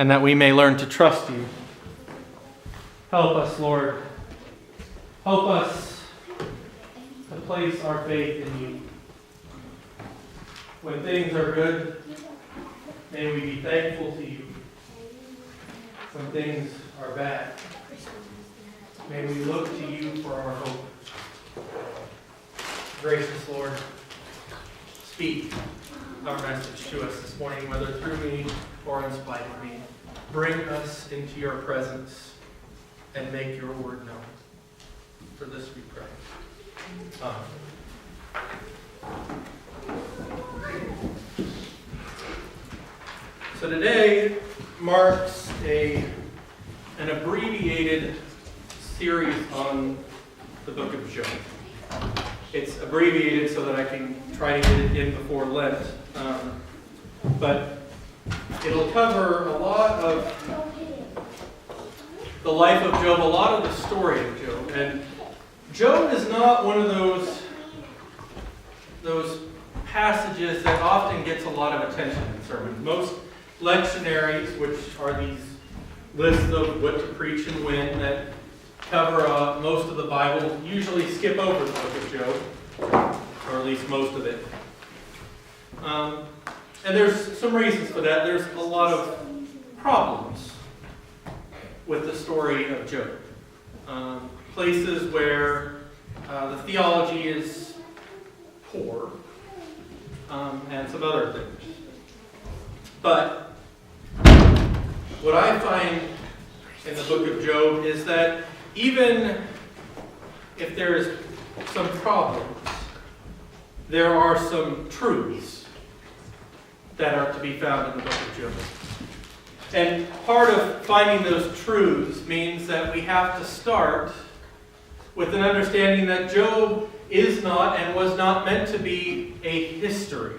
and that we may learn to trust you. Help us, Lord. Help us to place our faith in you. When things are good, may we be thankful to you. When things are bad, may we look to you for our hope. Gracious Lord, speak our message to us this morning, whether through me or in spite of me. Bring us into your presence and make your word known. For this we pray. Amen. So today marks an abbreviated series on the book of Job. It's abbreviated so that I can try to get it in before Lent. But it'll cover a lot of the life of Job, a lot of the story of Job. And Job is not one of those passages that often gets a lot of attention in sermons. Most lectionaries, which are these lists of what to preach and when, that cover most of the Bible, usually skip over the book of Job, or at least most of it. And there's some reasons for that. There's a lot of problems with the story of Job. Places where the theology is poor, and some other things. But what I find in the book of Job is that even if there's some problems, there are some truths that are to be found in the book of Job. And part of finding those truths means that we have to start with an understanding that Job is not and was not meant to be a history.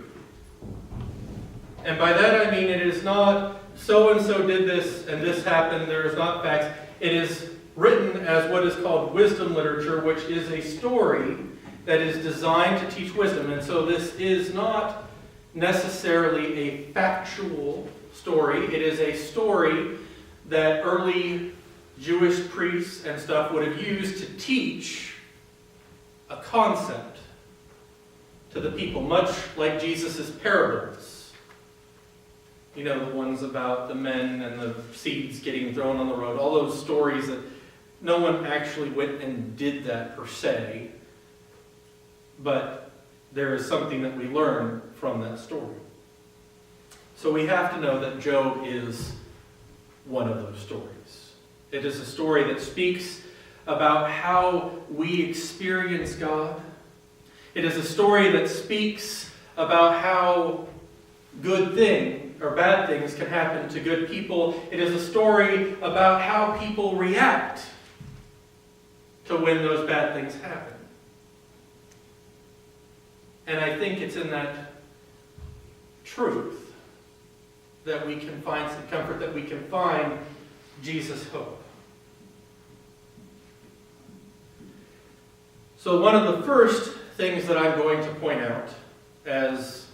And by that I mean it is not so-and-so did this and this happened, there is not facts. It is written as what is called wisdom literature, which is a story that is designed to teach wisdom. And so this is not necessarily a factual story. It is a story that early Jewish priests and stuff would have used to teach a concept to the people, much like Jesus' parables. You know, the ones about the men and the seeds getting thrown on the road, all those stories that no one actually went and did that per se, but there is something that we learn from that story. So we have to know that Job is one of those stories. It is a story that speaks about how we experience God. It is a story that speaks about how good things or bad things can happen to good people. It is a story about how people react to when those bad things happen. And I think it's in that truth that we can find some comfort, that we can find Jesus' hope. So one of the first things that I'm going to point out as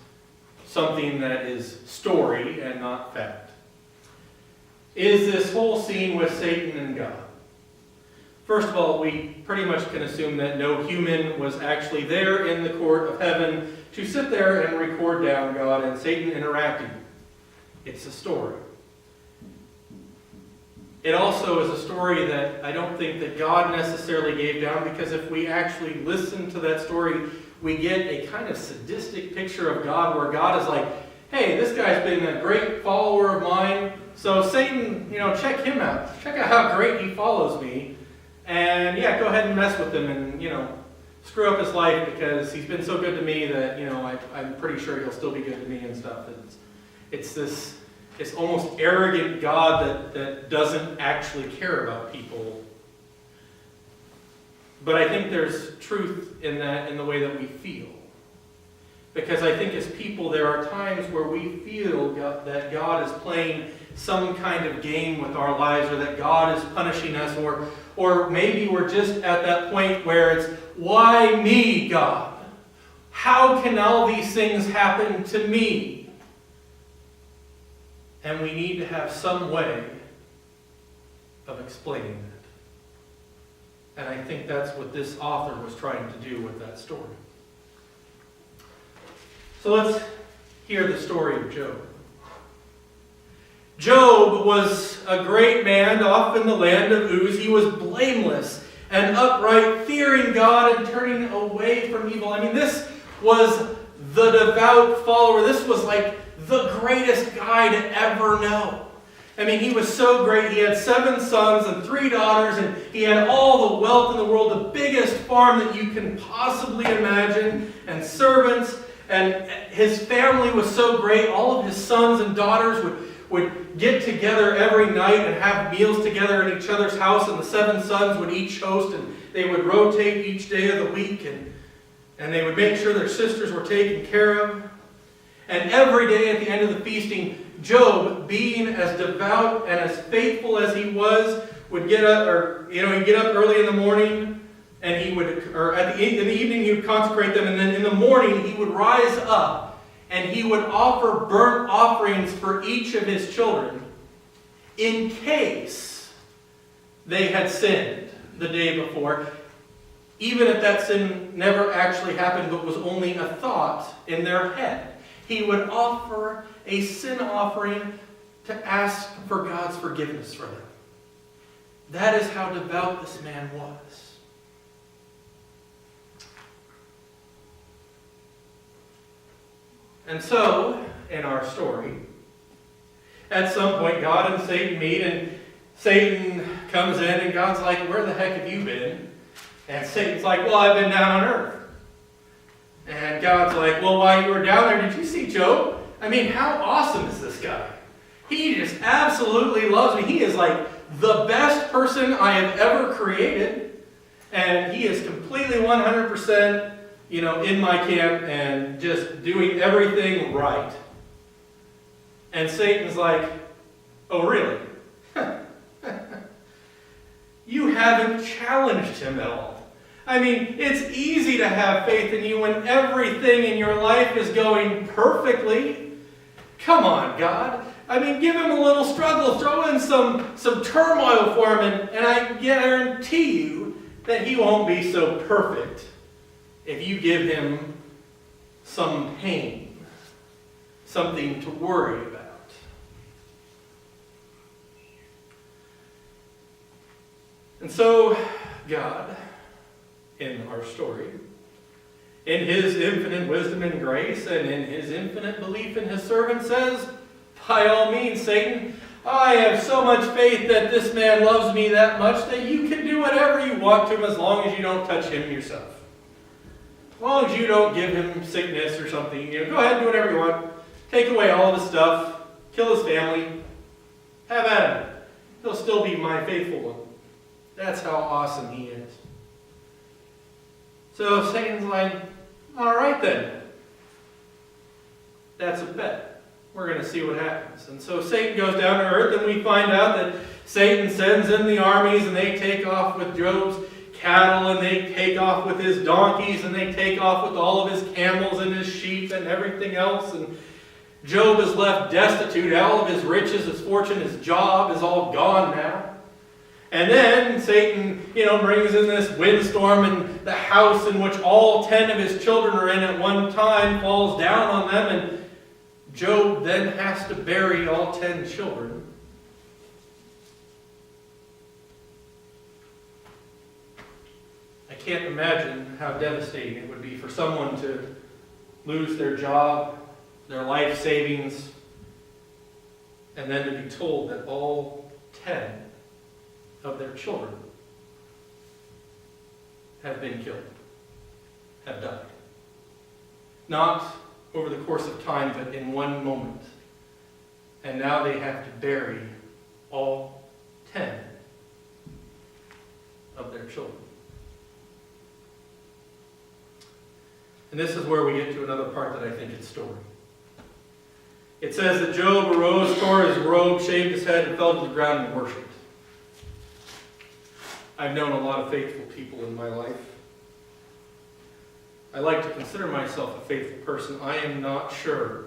something that is story and not fact is this whole scene with Satan and God. First of all, we pretty much can assume that no human was actually there in the court of heaven to sit there and record down God and Satan interacting. It's a story. It also is a story that I don't think that God necessarily gave down, because if we actually listen to that story, we get a kind of sadistic picture of God where God is like, hey, this guy's been a great follower of mine, so Satan, check him out. Check out how great he follows me. And yeah, go ahead and mess with him and, screw up his life, because he's been so good to me that, I'm pretty sure he'll still be good to me and stuff. It's this almost arrogant God that doesn't actually care about people. But I think there's truth in that, in the way that we feel. Because I think as people, there are times where we feel that God is playing some kind of game with our lives, or that God is punishing us, or maybe we're just at that point where it's, why me, God? How can all these things happen to me? And we need to have some way of explaining that. And I think that's what this author was trying to do with that story. So let's hear the story of Job. Job was a great man off in the land of Uz. He was blameless and upright, fearing God and turning away from evil. I mean, this was the devout follower. This was like the greatest guy to ever know. I mean, he was so great. He had 7 sons and 3 daughters, and he had all the wealth in the world, the biggest farm that you can possibly imagine, and servants. And his family was so great. All of his sons and daughters would get together every night and have meals together in each other's house, and the 7 sons would each host, and they would rotate each day of the week, and they would make sure their sisters were taken care of. And every day at the end of the feasting, Job, being as devout and as faithful as he was, would get up, he'd get up early in the morning, and he would, in the evening he would consecrate them, and then in the morning he would rise up, and he would offer burnt offerings for each of his children, in case they had sinned the day before, even if that sin never actually happened, but was only a thought in their head. He would offer a sin offering to ask for God's forgiveness for them. That is how devout this man was. And so, in our story, at some point God and Satan meet, and Satan comes in, and God's like, "Where the heck have you been?" And Satan's like, "Well, I've been down on earth." And God's like, "Well, while you were down there, did you see Job? I mean, how awesome is this guy? He just absolutely loves me. He is like the best person I have ever created. And he is completely 100%, in my camp and just doing everything right." And Satan's like, "Oh, really? You haven't challenged him at all. I mean, it's easy to have faith in you when everything in your life is going perfectly. Come on, God. I mean, give him a little struggle. Throw in some turmoil for him, and I guarantee you that he won't be so perfect if you give him some pain, something to worry about." And so, God, in our story, in his infinite wisdom and grace, and in his infinite belief in his servant, says, "By all means, Satan, I have so much faith that this man loves me that much that you can do whatever you want to him as long as you don't touch him yourself. As long as you don't give him sickness or something, go ahead and do whatever you want. Take away all of his stuff, kill his family, have at him. He'll still be my faithful one." That's how awesome he is. So Satan's like, "All right then. That's a bet. We're going to see what happens." And so Satan goes down to earth, and we find out that Satan sends in the armies, and they take off with Job's cattle, and they take off with his donkeys, and they take off with all of his camels and his sheep and everything else. And Job is left destitute. All of his riches, his fortune, his job is all gone now. And then Satan, brings in this windstorm, and the house in which all 10 of his children are in at one time falls down on them, and Job then has to bury all 10 children. I can't imagine how devastating it would be for someone to lose their job, their life savings, and then to be told that all 10 of their children have been killed, have died. Not over the course of time, but in one moment. And now they have to bury all 10 of their children. And this is where we get to another part that I think is story. It says that Job arose, tore his robe, shaved his head, and fell to the ground and worshipped. I've known a lot of faithful people in my life. I like to consider myself a faithful person. I am not sure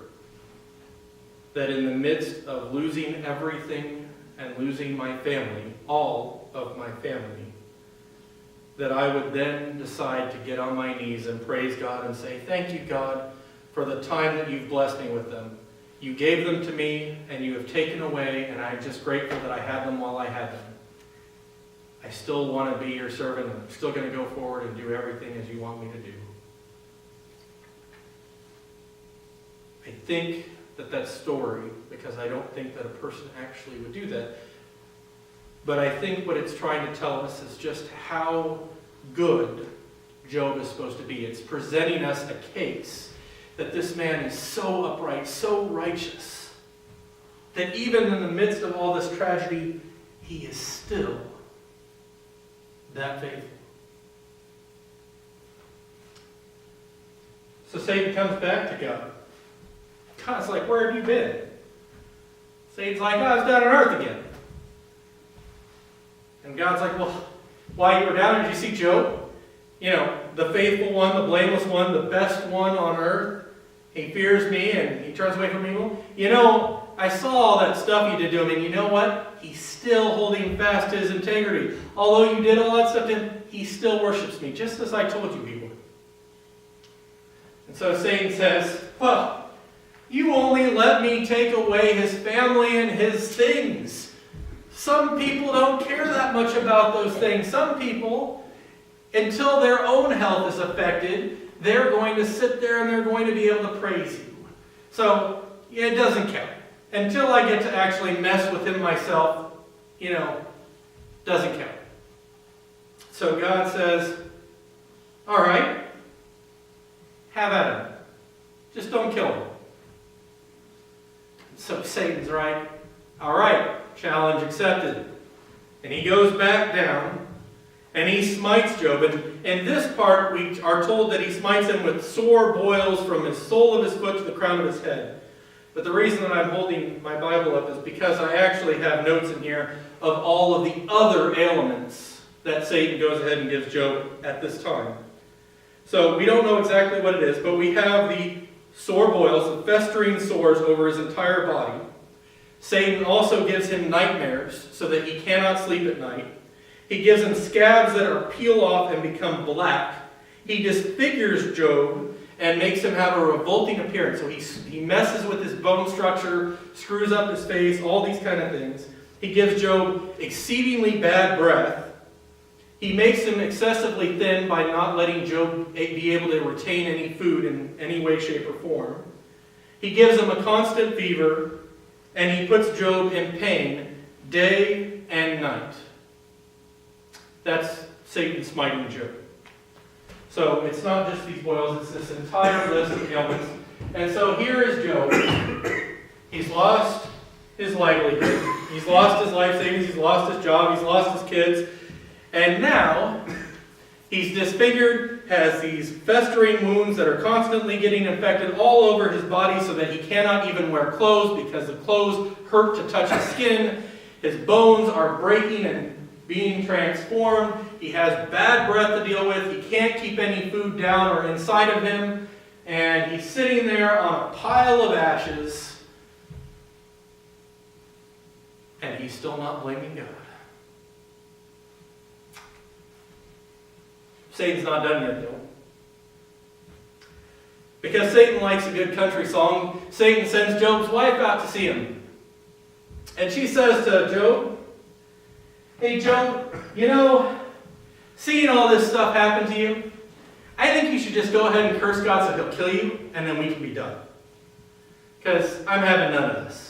that in the midst of losing everything and losing my family, all of my family, that I would then decide to get on my knees and praise God and say, thank you, God, for the time that you've blessed me with them. You gave them to me, and you have taken away, and I'm just grateful that I had them while I had them. I still want to be your servant, and I'm still going to go forward and do everything as you want me to do. I think that story, because I don't think that a person actually would do that, but I think what it's trying to tell us is just how good Job is supposed to be. It's presenting us a case that this man is so upright, so righteous, that even in the midst of all this tragedy, he is still that faithful. So Satan comes back to God. God's like, where have you been? Satan's like, I was down on earth again. And God's like, well, while you were down, did you see Job? You know, the faithful one, the blameless one, the best one on earth. He fears me and he turns away from evil. You know, I saw all that stuff you did to him, and you know what? He's still holding fast to his integrity. Although you did all that stuff to him, he still worships me, just as I told you he would. And so Satan says, well, you only let me take away his family and his things. Some people don't care that much about those things. Some people, until their own health is affected, they're going to sit there and they're going to be able to praise you. So, it doesn't count. Until I get to actually mess with him myself, doesn't count. So God says, all right, have at him. Just don't kill him. So Satan's right. All right, challenge accepted. And he goes back down and he smites Job. And in this part, we are told that he smites him with sore boils from his sole of his foot to the crown of his head. But the reason that I'm holding my Bible up is because I actually have notes in here of all of the other ailments that Satan goes ahead and gives Job at this time. So we don't know exactly what it is, but we have the sore boils, the festering sores over his entire body. Satan also gives him nightmares so that he cannot sleep at night. He gives him scabs that are peel off and become black. He disfigures Job and makes him have a revolting appearance. So he messes with his bone structure, screws up his face, all these kind of things. He gives Job exceedingly bad breath. He makes him excessively thin by not letting Job be able to retain any food in any way, shape, or form. He gives him a constant fever, and he puts Job in pain day and night. That's Satan smiting Job. So it's not just these boils, it's this entire list of ailments. And so here is Job. He's lost his livelihood. He's lost his life savings. He's lost his job. He's lost his kids. And now he's disfigured, has these festering wounds that are constantly getting infected all over his body so that he cannot even wear clothes because the clothes hurt to touch his skin. His bones are breaking and being transformed. He has bad breath to deal with. He can't keep any food down or inside of him. And he's sitting there on a pile of ashes. And he's still not blaming God. Satan's not done yet, though. Because Satan likes a good country song, Satan sends Job's wife out to see him. And she says to Job, hey, Job, seeing all this stuff happen to you, I think you should just go ahead and curse God so he'll kill you, and then we can be done. Because I'm having none of this.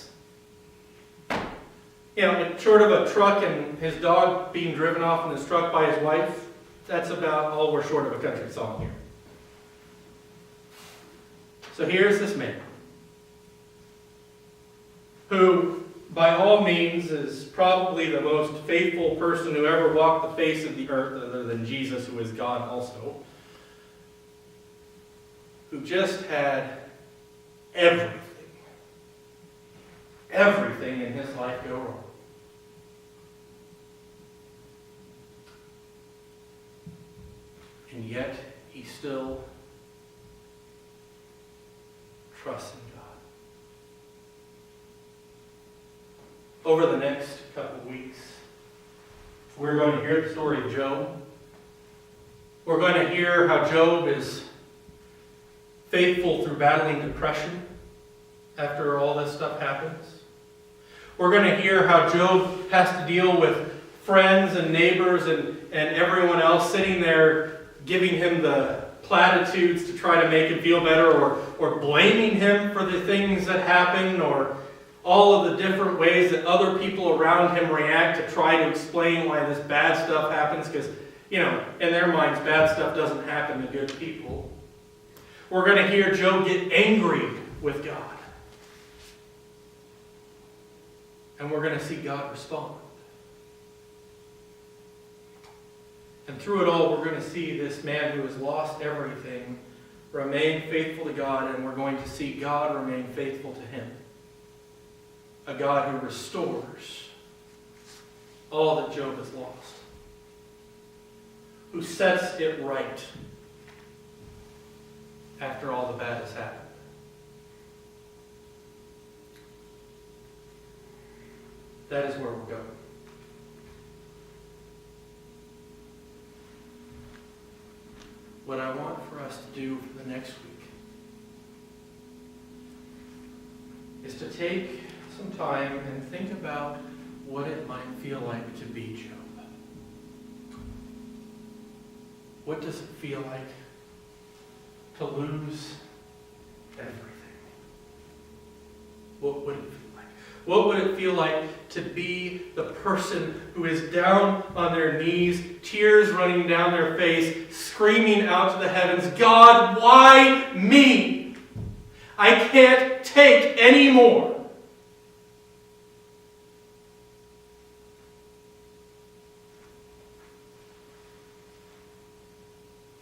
Short of a truck and his dog being driven off in his truck by his wife, that's about all we're short of a country song here. So here's this man who, by all means, is probably the most faithful person who ever walked the face of the earth, other than Jesus, who is God also, who just had everything in his life go wrong. And yet, he still trusts in God. over the next couple of weeks, we're going to hear the story of Job. We're going to hear how Job is faithful through battling depression after all this stuff happens. We're going to hear how Job has to deal with friends and neighbors and everyone else sitting there giving him the platitudes to try to make him feel better, or blaming him for the things that happen, or all of the different ways that other people around him react to try to explain why this bad stuff happens, because, in their minds, bad stuff doesn't happen to good people. We're going to hear Job get angry with God. And we're going to see God respond. And through it all, we're going to see this man who has lost everything remain faithful to God, and we're going to see God remain faithful to him. A God who restores all that Job has lost. Who sets it right after all the bad has happened. That is where we're going. What I want for us to do for the next week is to take some time and think about what it might feel like to be Job. What does it feel like to lose everything? What would it feel like? What would it feel like to be the person who is down on their knees, tears running down their face, screaming out to the heavens, God, why me? I can't take any more.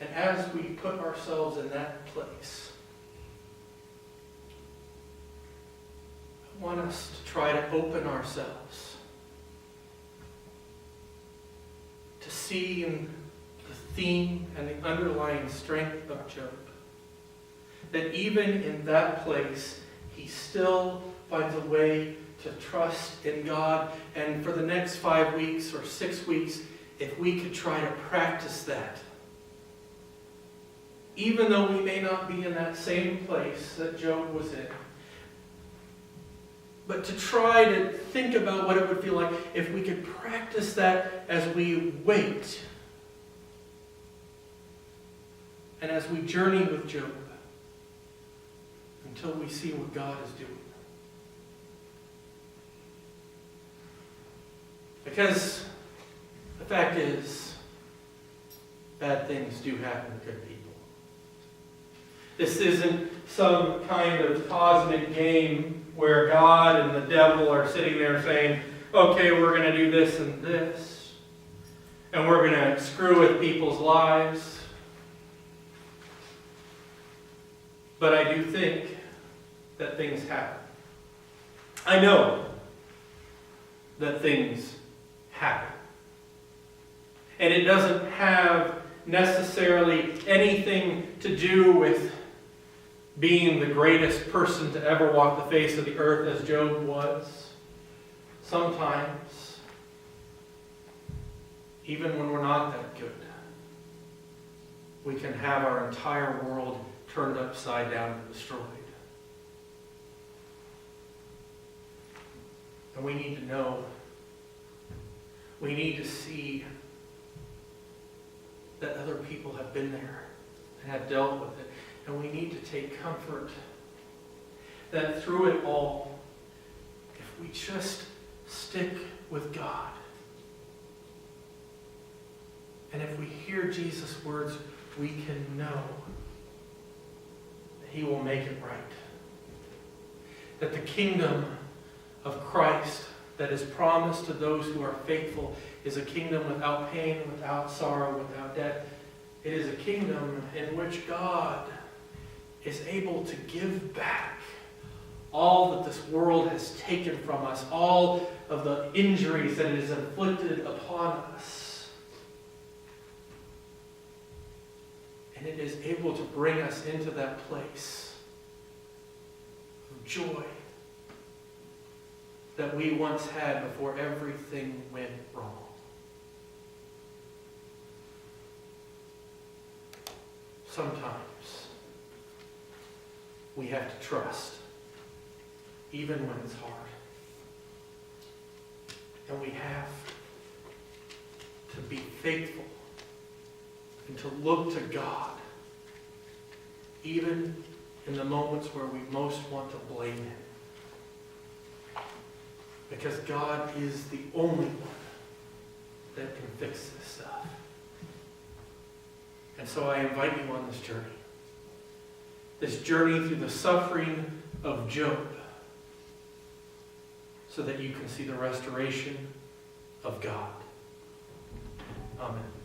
And as we put ourselves in that place, I want us to try to open ourselves to see in the theme and the underlying strength of Job, that even in that place, he still finds a way to trust in God. And for the next 5 weeks or 6 weeks, if we could try to practice that, even though we may not be in that same place that Job was in, but to try to think about what it would feel like if we could practice that as we wait and as we journey with Job until we see what God is doing. Because the fact is, bad things do happen to good people. This isn't some kind of cosmic game where God and the devil are sitting there saying, okay, we're going to do this and this, and we're going to screw with people's lives. But I do think that things happen. I know that things happen. And it doesn't have necessarily anything to do with being the greatest person to ever walk the face of the earth as Job was. Sometimes, even when we're not that good, we can have our entire world turned upside down and destroyed. And we need to know, we need to see that other people have been there and have dealt with it. And we need to take comfort that through it all, if we just stick with God, and if we hear Jesus' words, we can know that He will make it right. That the kingdom of Christ that is promised to those who are faithful is a kingdom without pain, without sorrow, without death. It is a kingdom in which God is able to give back all that this world has taken from us, all of the injuries that it has inflicted upon us. And it is able to bring us into that place of joy, that we once had before everything went wrong. Sometimes we have to trust, even when it's hard. And we have to be faithful and to look to God, even in the moments where we most want to blame Him. Because God is the only one that can fix this stuff. And so I invite you on this journey through the suffering of Job, so that you can see the restoration of God. Amen.